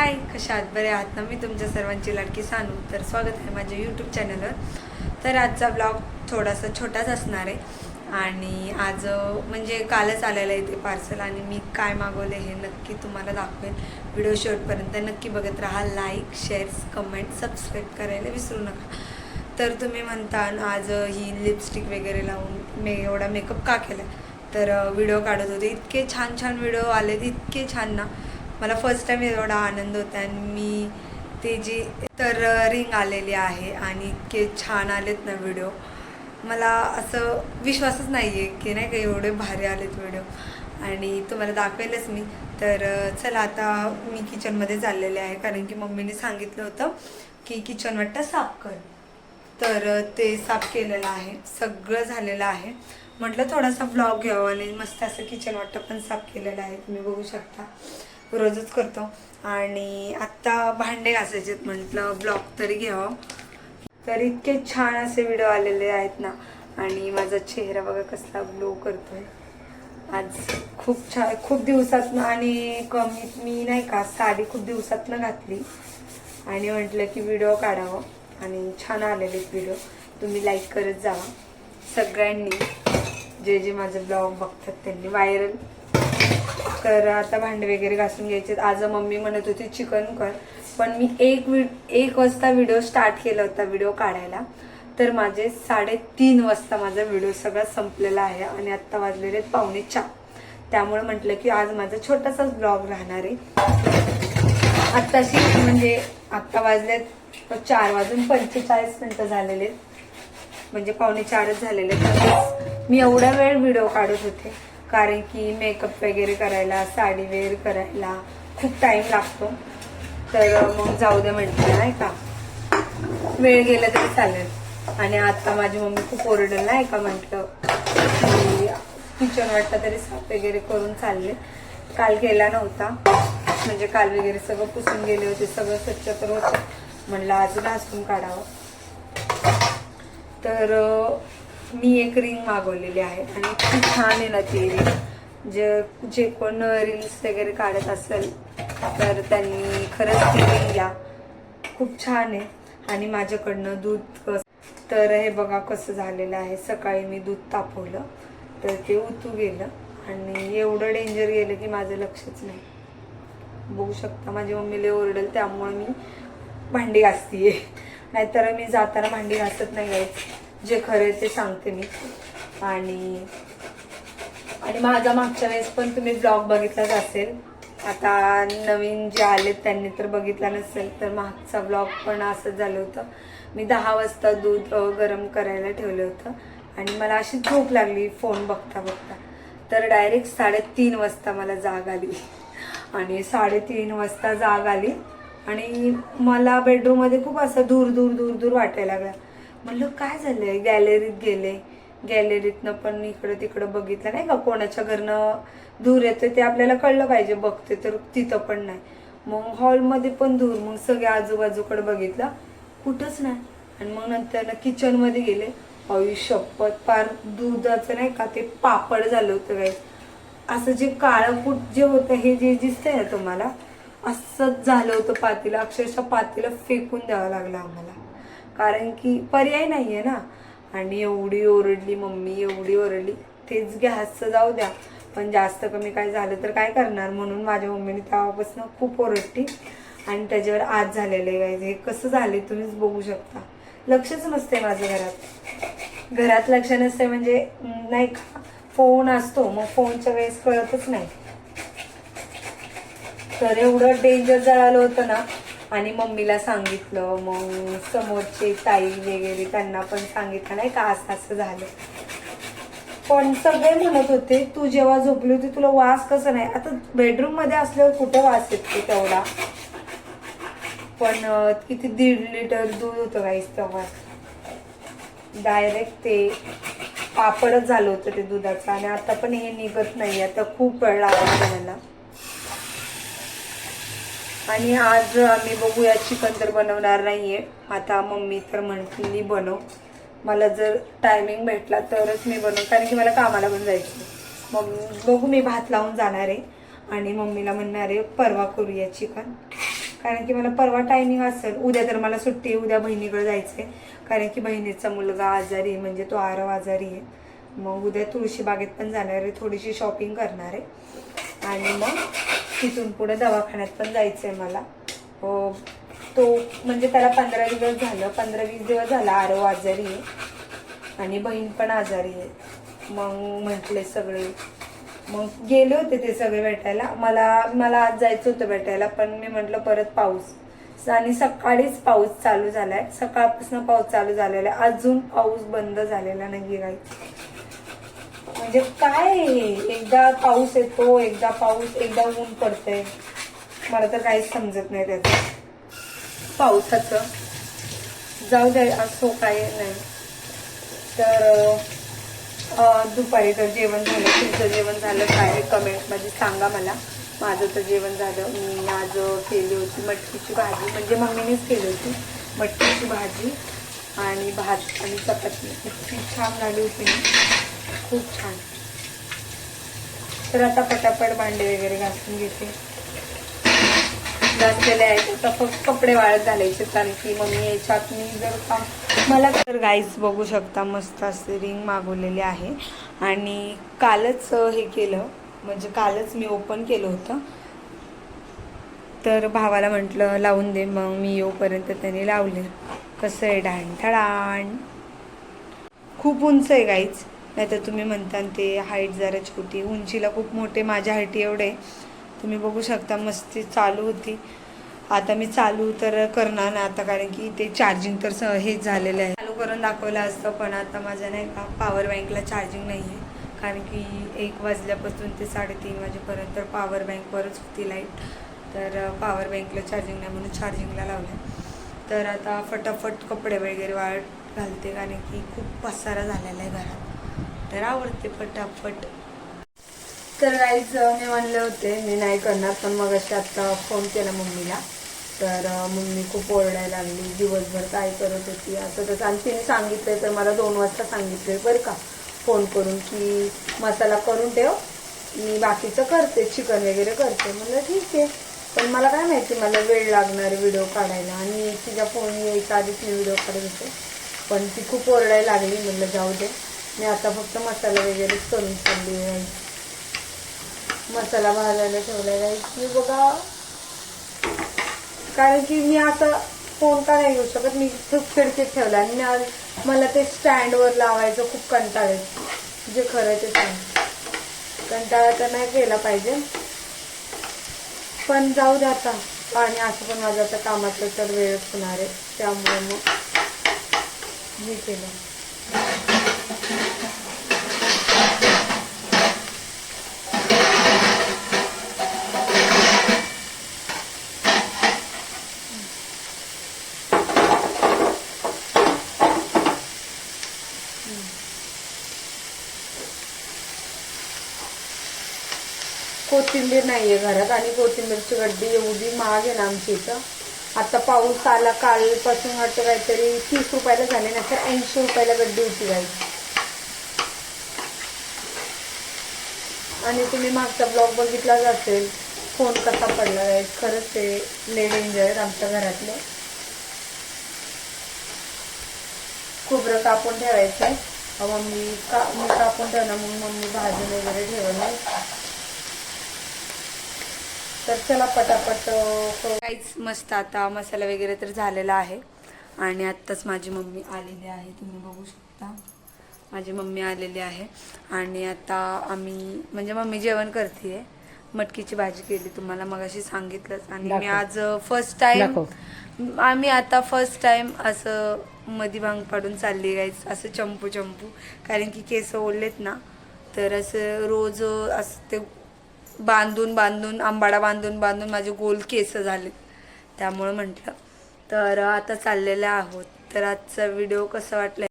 हाय, कशा आहात? बरे आहात ना? मी तुमच्या सर्वांची लाडकी सानू. तर स्वागत आहे माझ्या यूट्यूब चॅनलवर. तर आजचा ब्लॉग थोडासा छोटाच असणार आहे आणि आज म्हणजे कालच आलेलं आहे ते पार्सल आणि मी काय मागवले हे नक्की तुम्हाला दाखवेन. व्हिडिओ शेवटपर्यंत नक्की बघत राहा. लाईक, शेअर्स, कमेंट, सबस्क्राईब करायला विसरू नका. तर तुम्ही म्हणता आज ही लिपस्टिक वगैरे लावून एवढा मेकअप का केला? तर व्हिडिओ काढत होते, इतके छान छान व्हिडिओ आले, इतके छान ना. मला फर्स्ट टाईम एवढा आनंद होता आणि मी ते जी तर रिंग आलेली आहे आणि इतके छान आलेत ना व्हिडिओ. मला असं विश्वासच नाही आहे की नाही का एवढे भारी आलेत व्हिडिओ आणि तुम्हाला दाखवेलच मी. तर चला आता मी किचनमध्ये चाललेले आहे कारण की मम्मीने सांगितलं होतं की किचन वाटतं साफ कर. तर ते साफ केलेलं आहे, सगळं झालेलं आहे. म्हटलं थोडासा ब्लॉग घ्यावा आणि मस्त असं किचन वाटतं पण साफ केलेलं आहे, तुम्ही बघू शकता. रोजच करतो आणि आत्ता भांडे घासायचेत, म्हटलं ब्लॉग तरी घ्यावं. तर इतके छान असे व्हिडिओ आलेले आहेत ना आणि माझा चेहरा बघा कसला ग्लो करतोय आज. खूप छान, खूप दिवसातनं आणि कमीत मी नाही का साडी खूप दिवसातनं घातली आणि म्हटलं की व्हिडिओ काढावं आणि छान आलेले व्हिडिओ. तुम्ही लाईक करत जावा सगळ्यांनी, जे जे माझं ब्लॉग बघतात त्यांनी व्हायरल. तर आता भांडे वगैरे घासून घ्यायचे. आज मम्मी म्हणत होती चिकन कर, पण मी एक वाजता व्हिडिओ स्टार्ट केला होता व्हिडिओ काढायला. तर माझे 3:30 वाजता माझा व्हिडिओ सगळा संपलेला आहे आणि आत्ता वाजलेले 3:45. त्यामुळे म्हटलं की आज माझा छोटासाच ब्लॉग राहणार आहे. आत्ताशी म्हणजे आत्ता वाजलेत 4:45 झालेले, म्हणजे 3:45 झालेले. तर मी एवढा वेळ व्हिडिओ काढत होते कारण की मेकअप वगैरे करायला, साडी वेअर करायला खूप टाइम लागतो. तर मग जाऊ दे म्हटलं नाही का, वेळ गेला तरी चालेल. आणि आता माझी मम्मी खूप ओरडल नाही का, म्हटलं की किचन वाटतं तरी साफ वगैरे करून चालले. काल केला नव्हता, म्हणजे काल वगैरे सगळं पुसून गेले होते, सगळं स्वच्छ तर होतं. म्हणलं आज घासून काढावं. तर मी एक रिंग मागवलेली आहे आणि खूप छान आहे ना ती रिंग. जे कोण रील्स वगैरे काढत असेल तर त्यांनी खरंच ती रिंग घ्या, खूप छान आहे. आणि माझ्याकडनं दूध तर हे बघा कसं झालेलं आहे. सकाळी मी दूध तापवलं तर ते उतू गेलं आणि एवढं डेंजर गेलं की माझं लक्षच नाही. बघू शकता माझी मम्मीला ओरडल, त्यामुळे मी भांडी घासतीये, नाहीतर मी जाताना भांडी घासत नाही गायचं. जे खरे ते सांगते मी. आणि माझा मागच्या वेळेस पण तुम्ही ब्लॉग बघितलाच असेल. आता नवीन जे आलेत त्यांनी तर बघितला नसेल, तर मागचा ब्लॉग पण असंच झालं होतं. मी 10 वाजता दूध गरम करायला ठेवलं होतं आणि मला अशी झोप लागली फोन बघता बघता. तर डायरेक्ट 3:30 वाजता मला जाग आली आणि 3:30 वाजता जाग आली आणि मला बेडरूममध्ये खूप असं दूर दूर दूर दूर वाटायला लागलं. म्हणलं काय झालंय, गॅलरीत गेले, गॅलरीतनं पण इकडं तिकडं बघितलं नाही का, कोणाच्या घरनं धूर येते ते आपल्याला कळलं पाहिजे. बघते तर तिथं पण नाही. मग हॉलमध्ये पण धूर, मग सगळे आजूबाजूकडे बघितलं, कुठंच नाही. आणि मग नंतर किचनमध्ये गेले, शपथ पार दुधाचं नाही का ते पापड झालं होतं काय. असं जे काळं कुठ जे होतं हे जे दिसतंय ना तुम्हाला, असंच झालं होतं पातेलं. अक्षरशः पातेलं फेकून द्यावं लागलं आम्हाला, कारण की पर्याय नाहीये ना. आणि एवढी ओरडली मम्मी, एवढी ओरडली. तेच गॅसचं जाऊ द्या, पण जास्त कमी काय झालं तर काय करणार, म्हणून माझ्या मम्मीने तेव्हापासून खूप ओरडली. आणि त्याच्यावर आज झालेलं आहे. हे कसं झाले तुम्हीच बघू शकता. लक्षच नसते माझं घरात लक्ष नसते म्हणजे नाही का, फोन असतो मग फोनच्या वेळेस कळतच नाही. तर एवढं डेंजर जळालं होतं ना. आणि मम्मीला सांगितलं, मग समोरचे ताई वगैरे त्यांना पण सांगितलं नाही का असं असं झालं. पण सगळे म्हणत होते तू जेव्हा झोपली होती तुला वास कसं नाही. आता बेडरूम मध्ये असल्यावर कुठं वास येतो तेवढा. पण किती 1.5 लिटर दूध होतं गाईस तेव्हा. डायरेक्ट ते पापडच झालं होतं ते दुधाचं. आणि आता पण हे निघत नाही, आता खूप वेळ लागला मला. आणि आज आम्ही बघूया, चिकन तर बनवणार नाहीये आता. मम्मी तर म्हटली बनव, मला जर टायमिंग भेटला तरच मी बनव, कारण की मला कामाला पण जायचं. मग बघू, मी भात लावून जाणार आहे आणि मम्मीला म्हणणार आहे परवा करूया चिकन. कारण की मला परवा टायमिंग असेल. उद्या तर मला सुट्टी आहे, उद्या बहिणीकडे जायचं आहे. कारण की बहिणीचा मुलगा आजारी आहे, म्हणजे तो आरव आजारी आहे. मग उद्या तुळशीबागेत पण जाणार आहे, थोडीशी शॉपिंग करणार आहे आणि मग तिथून पुढे दवाखान्यात पण जायचं आहे मला. तो म्हणजे त्याला 15-20 दिवस झाला आरव आजारी आहे आणि बहीण पण आजारी आहे. मग म्हटले सगळे, मग गेले होते ते सगळे भेटायला. मला आज जायचं होतं भेटायला, पण मी म्हटलं परत पाऊस, आणि सकाळीच पाऊस चालू झालाय. सकाळपासून पाऊस चालू झालेला आहे, अजून पाऊस बंद झालेला नाहीये काही. म्हणजे काय, एकदा पाऊस येतो, एकदा ऊन पडतंय. मला तर काहीच समजत नाही त्याचं पावसाचं. जाऊ दे, असो काही नाही. तर दुपारी तर जेवण झालं. तुमचं जेवण झालं काय कमेंटमध्ये सांगा मला. माझं तर जेवण झालं. मी आज केली होती मटकीची भाजी, म्हणजे मम्मीनेच केली होती मटकीची भाजी आणि भात आणि चपाती. इतकी छान झाली होती ना, खूप छान. तर आता पटापट भांडे वगैरे घासून घेते. घासलेले आहेत, आता फक्त कपडे वाळत घालायचे, कारण की मम्मी याच्यात मी जर काम मला. तर गाईस बघू शकता, मस्त असे रिंग मागवलेले आहे आणि कालच हे केलं, म्हणजे कालच मी ओपन केलं होतं. तर भावाला म्हटलं लावून दे, मग मी येऊपर्यंत त्याने लावले. कसं आहे, ढाण खूप उंच आहे गाईच. नाही तर तुम्ही म्हणता ते हाईट जरा छोटी, उंचीला खूप मोठे. माझ्या हाईटी एवढे तुम्ही बघू शकता. मस्ती चालू होती. आता मी चालू तर करणार नाही आता, कारण की ते चार्जिंग तर हेच झालेलं आहे. चालू करून दाखवलं असतं, पण आता माझ्या नाही का पॉवर बँकला चार्जिंग नाही आहे. कारण की 1 वाजल्यापासून ते 3:30 वाजेपर्यंत पॉवर बँकवरच होती लाईट. तर पॉवर बँकला चार्जिंग नाही म्हणून चार्जिंगला लावलं. तर आता फटाफट कपडे वगैरे वाळत घालते, कारण की खूप पसारा झालेला आहे घरात. तर आवडते फटाफट. तर गाईज मी म्हणले होते मी नाही करणार, पण मग अशी आत्ता फोन केला मम्मीला. तर मम्मी खूप ओरडायला लागली, दिवसभर काय करत होती असं तसं. आणि तिने सांगितलं, तर मला 2 वाजता सांगितले बरं का फोन करून, की मसाला करून ठेव, मी बाकीचं करते, चिकन वगैरे करते. म्हणलं ठीक आहे. पण मला काय माहिती मला वेळ लागणार व्हिडिओ काढायला, आणि तिच्या फोन यायच्या आधीच मी व्हिडिओ काढत होते. पण ती खूप ओरडायला लागली. म्हणलं जाऊ दे, मी आता फक्त मसाला वगैरेच करून चालली आहे. मसाला भाजायला ठेवला जायची बघा, कारण की मी आता फोन का नाही घेऊ शकत. मी खूप खिडकीत ठेवला आणि मला ते स्टँडवर लावायचं खूप कंटाळा येतो. जे खरं ते सांग, कंटाळा तर नाही केला पाहिजे, पण जाऊ दे आता. आणि असं पण माझं आता कामाचं तर वेळच होणार आहे, त्यामुळे मग मी केलं. कोथिंबीर नाहीये घरात, आणि कोथिंबीरची गड्डी एवढी महाग आहे ना आमच्या इथं. आता पाऊस आला कालपासून वाटतं काहीतरी 30 रुपयाला झाले, नाही तर 80 रुपयाला गड्डी होती गाईची. आणि तुम्ही मागचा ब्लॉग बघितलाच असेल, फोन कसा पडला आहे. खरंच ते लय डेंजर आहेत आमच्या घरातले. खोबरं कापून ठेवायचंय. मी कापून ठेवणार, म्हणून मम्मी भाजी वगैरे ठेवणार. तर चला पटापट. काहीच मस्त आता मसाला वगैरे तर झालेला आहे. आणि आत्ताच माझी मम्मी आलेली आहे, तुम्ही बघू शकता. माझी मम्मी आलेली आहे आणि आता आम्ही, म्हणजे मम्मी जेवण करते. मटकीची भाजी केली, तुम्हाला मगाशी सांगितलंच. आणि मी आज फर्स्ट टाइम असं मधी भांग पाडून चालली गायच, असं चंपू, कारण की केस ओढलेत ना. तर असं रोज असं ते बांधून आंबाडा बांधून माझे गोल केस झाले, त्यामुळे म्हटलं. तर आता चाललेले आहोत. तर आजचा व्हिडिओ कसा वाटला